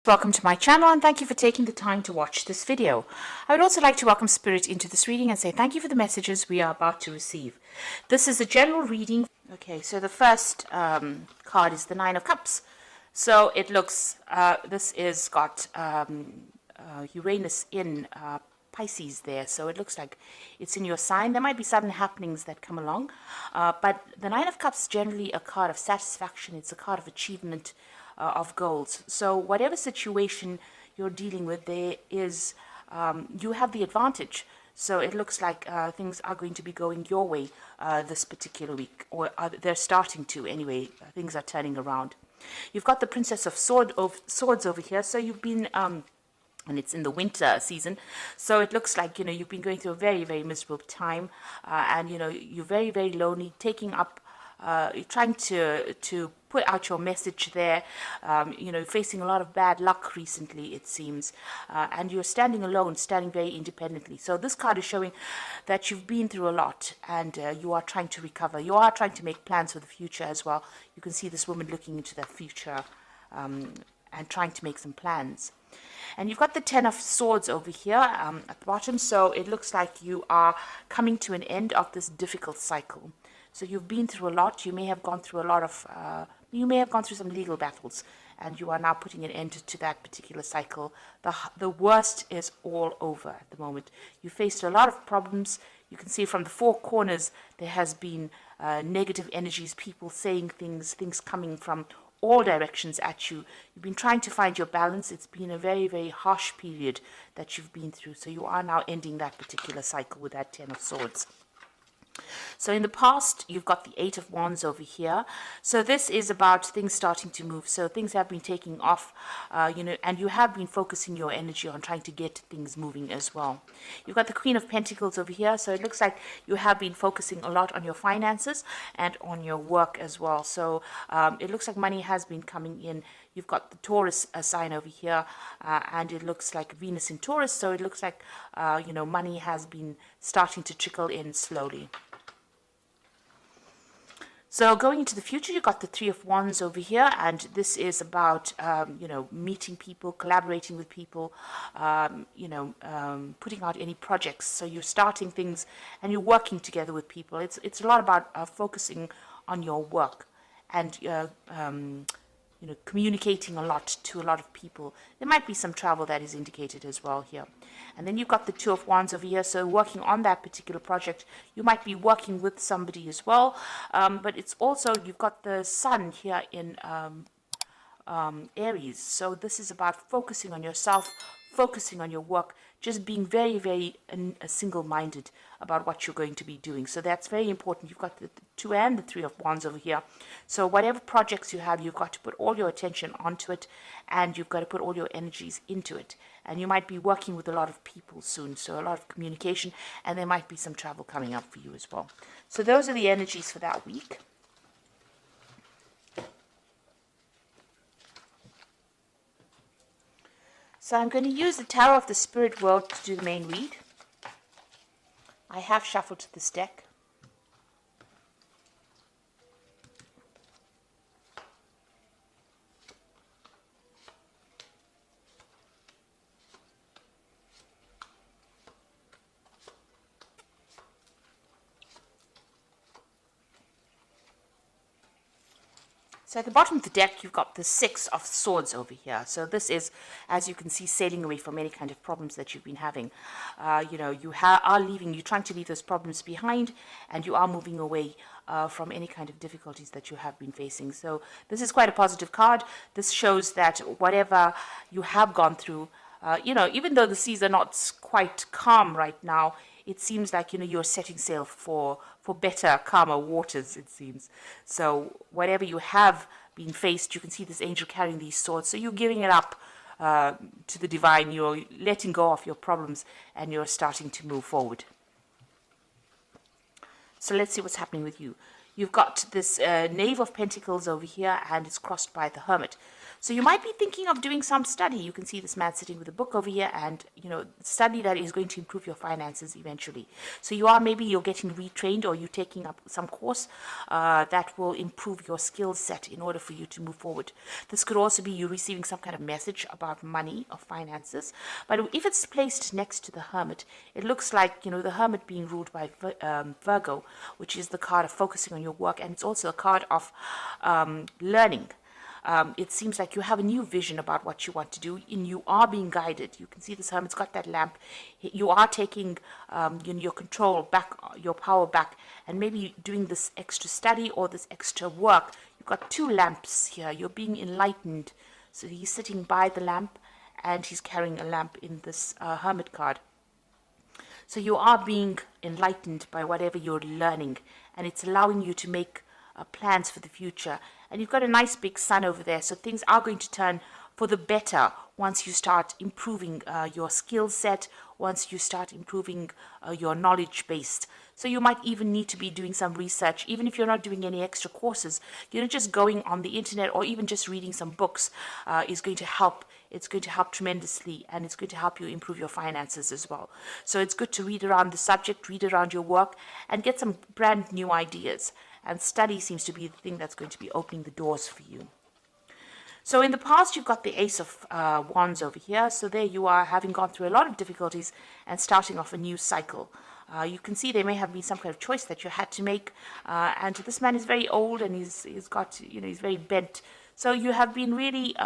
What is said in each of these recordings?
Welcome to my channel and thank you for taking the time to watch this video. I would also like to welcome Spirit into this reading and say thank you for the messages we are about to receive. This is a general reading. Okay, so the first card is the Nine of Cups. So it looks, this is got Uranus in Pisces there, so it looks like it's in your sign. There might be sudden happenings that come along, but the Nine of Cups is generally a card of satisfaction. It's a card of achievement, of goals. So whatever situation you're dealing with, there is you have the advantage. So it looks like things are going to be going your way this particular week, or they're starting to anyway. Things are turning around. You've got the Princess of Swords over here. So you've been and it's in the winter season, so it looks like you've been going through a very, very miserable time, and you're very, very lonely, taking up you're trying to put out your message there, facing a lot of bad luck recently, it seems, and you're standing alone, standing very independently. So this card is showing that you've been through a lot, and you are trying to recover. You are trying to make plans for the future as well. You can see this woman looking into that future and trying to make some plans. And you've got the Ten of Swords over here at the bottom, so it looks like you are coming to an end of this difficult cycle. So you've been through a lot. You may have gone through a lot of, you may have gone through some legal battles, and you are now putting an end to that particular cycle. The worst is all over at the moment. You faced a lot of problems. You can see from the four corners there has been negative energies, people saying things coming from all directions at you. You've been trying to find your balance. It's been a very, very harsh period that you've been through. So you are now ending that particular cycle with that Ten of Swords. So in the past, you've got the Eight of Wands over here. So this is about things starting to move. So things have been taking off, and you have been focusing your energy on trying to get things moving as well. You've got the Queen of Pentacles over here. So it looks like you have been focusing a lot on your finances and on your work as well. So it looks like money has been coming in. You've got the Taurus sign over here, and it looks like Venus in Taurus. So it looks like, money has been starting to trickle in slowly. So going into the future, you've got the Three of Wands over here, and this is about, meeting people, collaborating with people, putting out any projects. So you're starting things and you're working together with people. It's a lot about focusing on your work and communicating a lot to a lot of people. There might be some travel that is indicated as well here. And then you've got the Two of Wands over here, so working on that particular project. You might be working with somebody as well, but it's also, you've got the Sun here in Aries. So this is about focusing on yourself, focusing on your work, just being very, very single-minded about what you're going to be doing. So that's very important. You've got the Two and the Three of Wands over here. So whatever projects you have, you've got to put all your attention onto it, and you've got to put all your energies into it. And you might be working with a lot of people soon, so a lot of communication, and there might be some travel coming up for you as well. So those are the energies for that week. So I'm going to use the Tower of the Spirit World to do the main read. I have shuffled this deck. So at the bottom of the deck, you've got the Six of Swords over here. So this is, as you can see, sailing away from any kind of problems that you've been having. You are leaving, you're trying to leave those problems behind, and you are moving away from any kind of difficulties that you have been facing. So this is quite a positive card. This shows that whatever you have gone through, even though the seas are not quite calm right now, it seems like, you're setting sail for better, calmer waters, it seems. So whatever you have been faced, you can see this angel carrying these swords. So you're giving it up to the divine. You're letting go of your problems, and you're starting to move forward. So let's see what's happening with you. You've got this Knave of Pentacles over here, and it's crossed by the Hermit. So you might be thinking of doing some study. You can see this man sitting with a book over here, and study that is going to improve your finances eventually. So maybe you're getting retrained, or you're taking up some course that will improve your skill set in order for you to move forward. This could also be you receiving some kind of message about money or finances. But if it's placed next to the Hermit, it looks like the Hermit being ruled by Virgo, which is the card of focusing on your work, and it's also a card of learning. It seems like you have a new vision about what you want to do, and you are being guided. You can see this Hermit's got that lamp. You are taking your control back, your power back, and maybe doing this extra study or this extra work. You've got two lamps here. You're being enlightened. So he's sitting by the lamp, and he's carrying a lamp in this Hermit card. So you are being enlightened by whatever you're learning, and it's allowing you to make plans for the future. And you've got a nice big sun over there, so things are going to turn for the better once you start improving your skill set, once you start improving your knowledge base. So you might even need to be doing some research, even if you're not doing any extra courses. Just going on the internet or even just reading some books is going to help. It's going to help tremendously, and it's going to help you improve your finances as well. So it's good to read around the subject, read around your work, and get some brand new ideas. And study seems to be the thing that's going to be opening the doors for you. So in the past, you've got the Ace of Wands over here. So there you are, having gone through a lot of difficulties and starting off a new cycle. You can see there may have been some kind of choice that you had to make. And this man is very old, and he's got, he's very bent. So you have been really,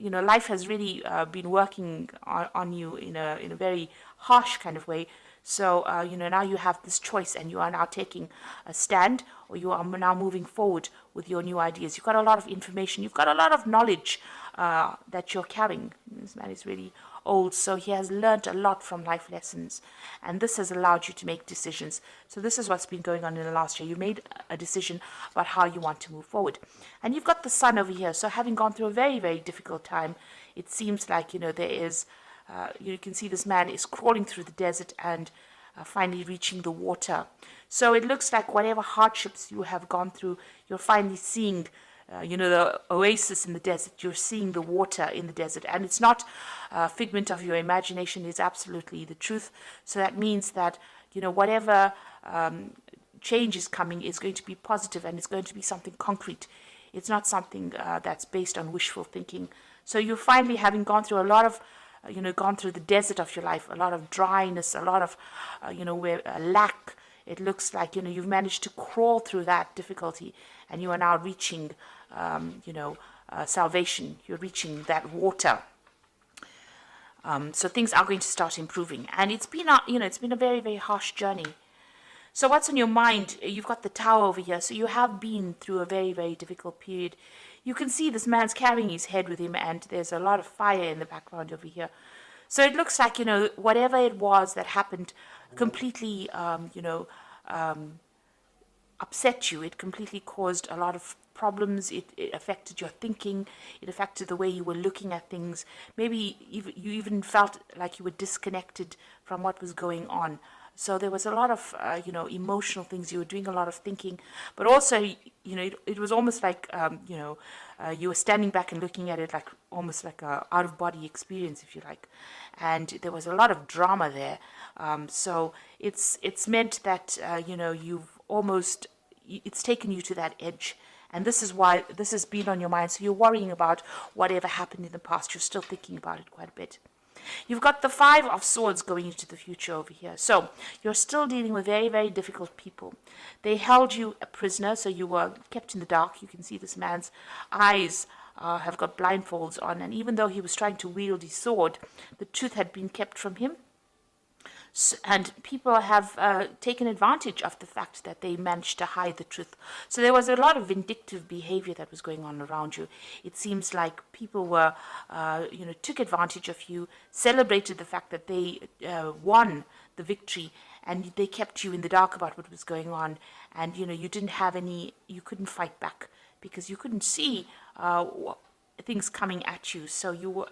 life has really been working on you in a very harsh kind of way. So, now you have this choice, and you are now taking a stand, or you are now moving forward with your new ideas. You've got a lot of information. You've got a lot of knowledge that you're carrying. This man is really old, so he has learned a lot from life lessons, and this has allowed you to make decisions. So this is what's been going on in the last year. You made a decision about how you want to move forward. And you've got the sun over here. So having gone through a very, very difficult time, it seems like, there is... you can see this man is crawling through the desert and finally reaching the water. So it looks like whatever hardships you have gone through, you're finally seeing, the oasis in the desert. You're seeing the water in the desert. And it's not a figment of your imagination. It's absolutely the truth. So that means that, whatever change is coming is going to be positive, and it's going to be something concrete. It's not something that's based on wishful thinking. So you're finally, having gone through a lot of gone through the desert of your life, a lot of dryness, a lot of, where lack. It looks like, you've managed to crawl through that difficulty, and you are now reaching, salvation. You're reaching that water. So things are going to start improving, and it's been a very, very harsh journey. So what's on your mind? You've got the Tower over here. So you have been through a very, very difficult period. You can see this man's carrying his head with him, and there's a lot of fire in the background over here. So it looks like, whatever it was that happened completely, upset you. It completely caused a lot of problems. It affected your thinking. It affected the way you were looking at things. Maybe you even felt like you were disconnected from what was going on. So there was a lot of, emotional things. You were doing a lot of thinking, but also, it was almost like, you were standing back and looking at it like almost like a out-of-body experience, if you like. And there was a lot of drama there. So it's meant that, it's taken you to that edge. And this is why this has been on your mind. So you're worrying about whatever happened in the past. You're still thinking about it quite a bit. You've got the Five of Swords going into the future over here. So you're still dealing with very, very difficult people. They held you a prisoner, so you were kept in the dark. You can see this man's eyes have got blindfolds on. And even though he was trying to wield his sword, the truth had been kept from him. And people have taken advantage of the fact that they managed to hide the truth. So there was a lot of vindictive behavior that was going on around you. It seems like people were, took advantage of you, celebrated the fact that they won the victory, and they kept you in the dark about what was going on. And, you didn't have you couldn't fight back because you couldn't see things coming at you. So you were,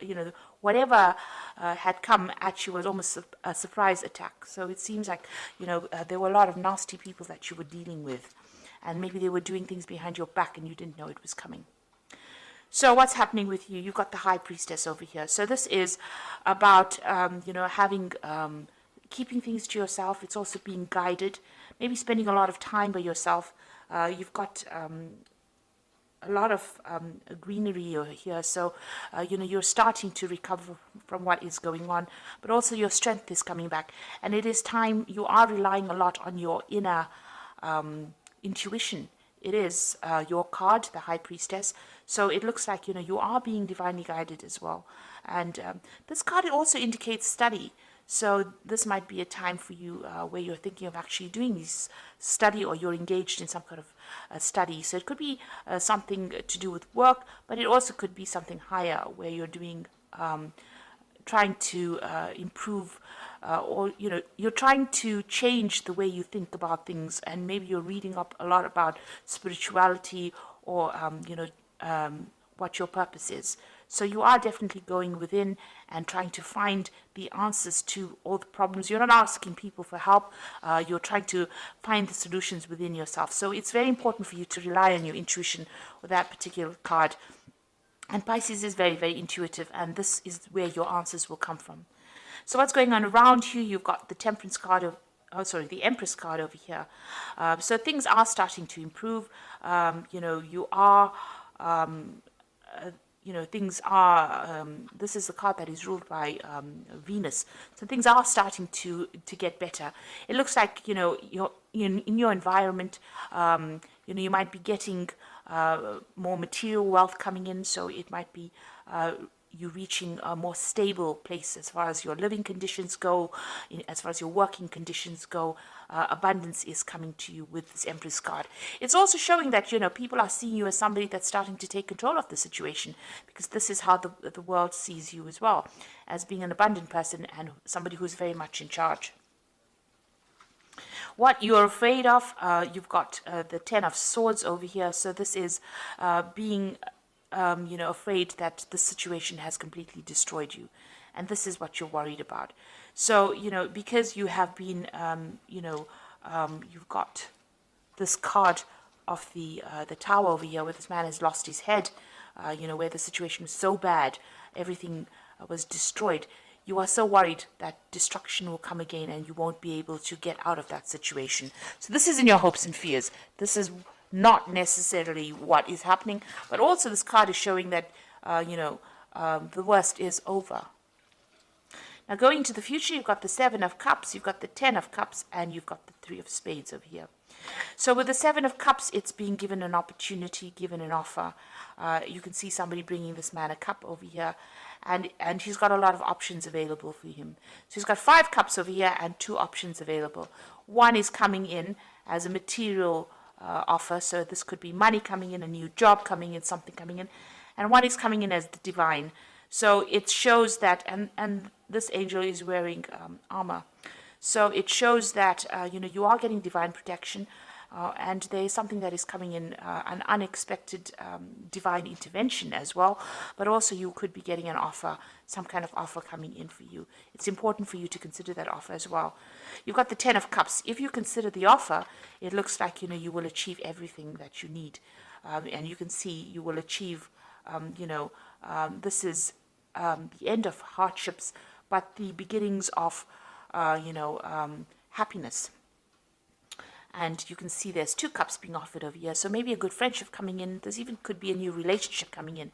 whatever had come at you was almost a surprise attack. So it seems like, there were a lot of nasty people that you were dealing with, and maybe they were doing things behind your back and you didn't know it was coming. So what's happening with you? You've got the High Priestess over here. So this is about, having, keeping things to yourself. It's also being guided, maybe spending a lot of time by yourself. You've got a lot of greenery over here, so you're starting to recover from what is going on, but also your strength is coming back, and it is time. You are relying a lot on your inner intuition. It is your card, the High Priestess, so it looks like you are being divinely guided as well. And this card also indicates study. So this might be a time for you where you're thinking of actually doing this study, or you're engaged in some kind of study. So it could be something to do with work, but it also could be something higher where you're doing, trying to improve, or you're trying to change the way you think about things, and maybe you're reading up a lot about spirituality, or what your purpose is. So you are definitely going within and trying to find the answers to all the problems. You're not asking people for help. You're trying to find the solutions within yourself. So it's very important for you to rely on your intuition with that particular card. And Pisces is very, very intuitive, and this is where your answers will come from. So what's going on around you? You've got the Temperance card the Empress card over here. So things are starting to improve. You are things are, this is the card that is ruled by Venus. So things are starting to get better. It looks like, you're in your environment, you might be getting more material wealth coming in. So it might be you reaching a more stable place as far as your living conditions go, as far as your working conditions go. Abundance is coming to you with this Empress card. It's also showing that, people are seeing you as somebody that's starting to take control of the situation, because this is how the world sees you as well, as being an abundant person and somebody who's very much in charge. What you're afraid of, you've got the Ten of Swords over here. So this is being afraid that the situation has completely destroyed you, and this is what you're worried about. So because you have been you've got this card of the Tower over here, where this man has lost his head, where the situation was so bad, everything was destroyed. You are so worried that destruction will come again and you won't be able to get out of that situation. So this is in your hopes and fears. This is not necessarily what is happening, but also this card is showing that the worst is over. Now going to the future, you've got the Seven of Cups, you've got the Ten of Cups, and you've got the Three of Spades over here. So with the Seven of Cups, it's being given an opportunity, given an offer. You can see somebody bringing this man a cup over here, and he's got a lot of options available for him. So he's got 5 cups over here and 2 options available. One is coming in as a material offer, so this could be money coming in, a new job coming in, something coming in, and one is coming in as the divine. So it shows that, and this angel is wearing armor. So it shows that, you are getting divine protection, and there is something that is coming in, an unexpected divine intervention as well. But also you could be getting an offer, some kind of offer coming in for you. It's important for you to consider that offer as well. You've got the Ten of Cups. If you consider the offer, it looks like, you will achieve everything that you need. And you can see you will achieve, this is the end of hardships, but the beginnings of, happiness. And you can see there's 2 cups being offered over here. So maybe a good friendship coming in. There's even could be a new relationship coming in.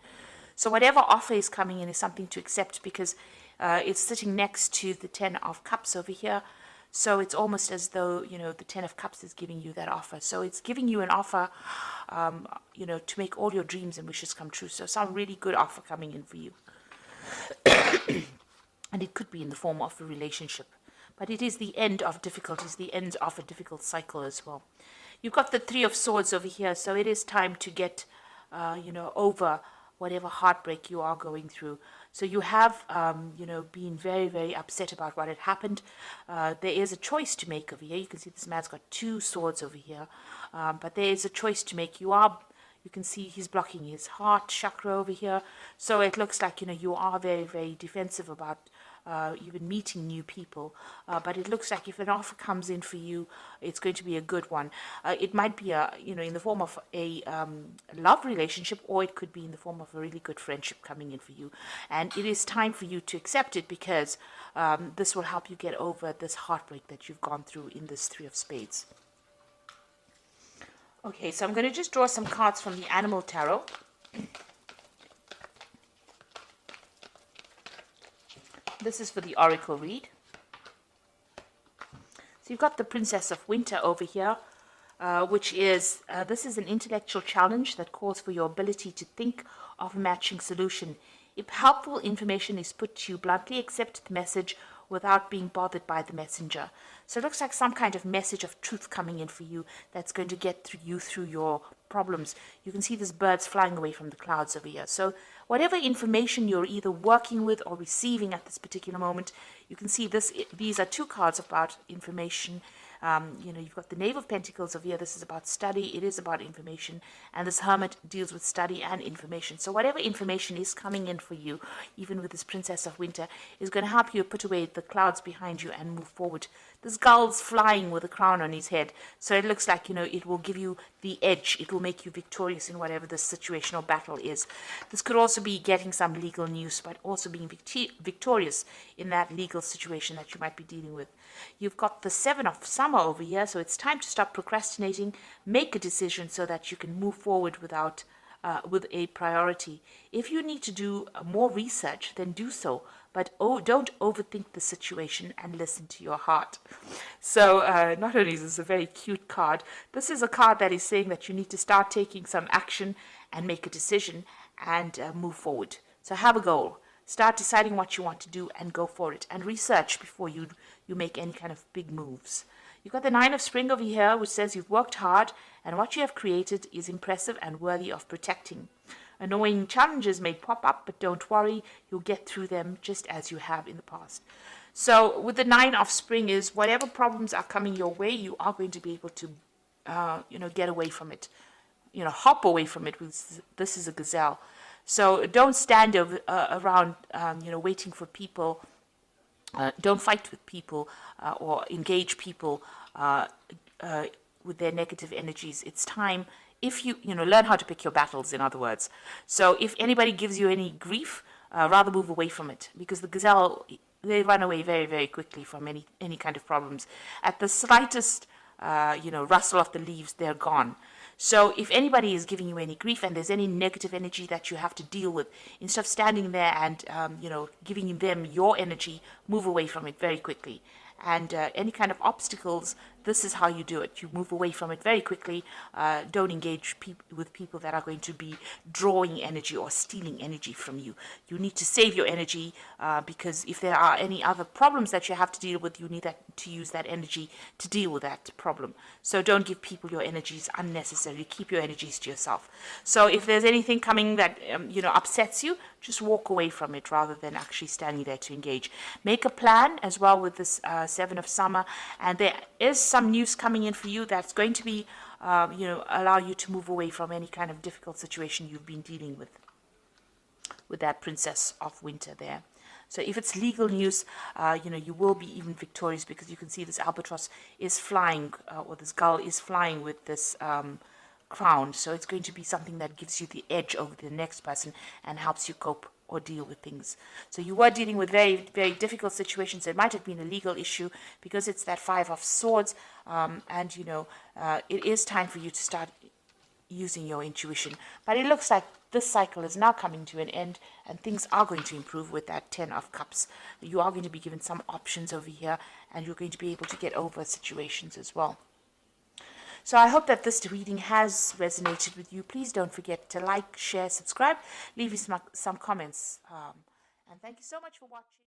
So whatever offer is coming in is something to accept, because it's sitting next to the Ten of Cups over here. So it's almost as though, the Ten of Cups is giving you that offer. So it's giving you an offer, to make all your dreams and wishes come true. So some really good offer coming in for you. And it could be in the form of a relationship. But it is the end of difficulties, the end of a difficult cycle as well. You've got the Three of Swords over here, so it is time to get, over whatever heartbreak you are going through. So you have, been very, very upset about what had happened. There is a choice to make over here. You can see this man's got 2 swords over here, but there is a choice to make. You You can see he's blocking his heart chakra over here. So it looks like, you are very, very defensive about even meeting new people. But it looks like if an offer comes in for you, it's going to be a good one. It might be in the form of a love relationship, or it could be in the form of a really good friendship coming in for you. And it is time for you to accept it, because this will help you get over this heartbreak that you've gone through in this Three of Spades. Okay, so I'm going to just draw some cards from the Animal Tarot. This is for the Oracle read. So you've got the Princess of Winter over here, which is, this is an intellectual challenge that calls for your ability to think of a matching solution. If helpful information is put to you bluntly, accept the message without being bothered by the messenger. So it looks like some kind of message of truth coming in for you that's going to get you through your problems. You can see there's birds flying away from the clouds over here. So whatever information you're either working with or receiving at this particular moment, you can see these are two cards about information. You've got the Knave of Pentacles over here. This is about study. It is about information. And this Hermit deals with study and information. So whatever information is coming in for you, even with this Princess of Winter, is going to help you put away the clouds behind you and move forward. This gull's flying with a crown on his head. So it looks like, it will give you the edge. It will make you victorious in whatever the situational battle is. This could also be getting some legal news, but also being victorious in that legal situation that you might be dealing with. You've got the Seven of Summer over here, so it's time to stop procrastinating, make a decision so that you can move forward with a priority. If you need to do more research, then do so, but don't overthink the situation and listen to your heart. So not only is this a very cute card, this is a card that is saying that you need to start taking some action and make a decision and move forward. So have a goal. Start deciding what you want to do and go for it, and research before you make any kind of big moves. You've got the Nine of Spring over here, which says you've worked hard and what you have created is impressive and worthy of protecting. Annoying challenges may pop up, but don't worry, you'll get through them just as you have in the past. So with the Nine of Spring is whatever problems are coming your way, you are going to be able to, get away from it, hop away from it. This is a gazelle. So don't stand around, waiting for people. Don't fight with people or engage people with their negative energies. It's time, if you learn how to pick your battles, in other words. So if anybody gives you any grief, rather move away from it, because the gazelle, they run away very, very quickly from any kind of problems. At the slightest, rustle of the leaves, they're gone. So if anybody is giving you any grief and there's any negative energy that you have to deal with, instead of standing there and, giving them your energy, move away from it very quickly. And any kind of obstacles, this is how you do it. You move away from it very quickly. Don't engage with people that are going to be drawing energy or stealing energy from you. You need to save your energy because if there are any other problems that you have to deal with, you need to use that energy to deal with that problem. So don't give people your energies unnecessarily. Keep your energies to yourself. So if there's anything coming that upsets you, just walk away from it rather than actually standing there to engage. Make a plan as well with this Seven of Summer, and there is some news coming in for you that's going to be, allow you to move away from any kind of difficult situation you've been dealing with that Princess of Winter there. So if it's legal news, you will be even victorious, because you can see this albatross is flying, or this gull is flying with this crown. So it's going to be something that gives you the edge over the next person and helps you cope or deal with things. So you were dealing with very, very difficult situations. It might have been a legal issue because it's that Five of Swords, and it is time for you to start using your intuition. But it looks like this cycle is now coming to an end and things are going to improve with that Ten of Cups. You are going to be given some options over here, and you're going to be able to get over situations as well. So I hope that this reading has resonated with you. Please don't forget to like, share, subscribe, leave me some comments. And thank you so much for watching.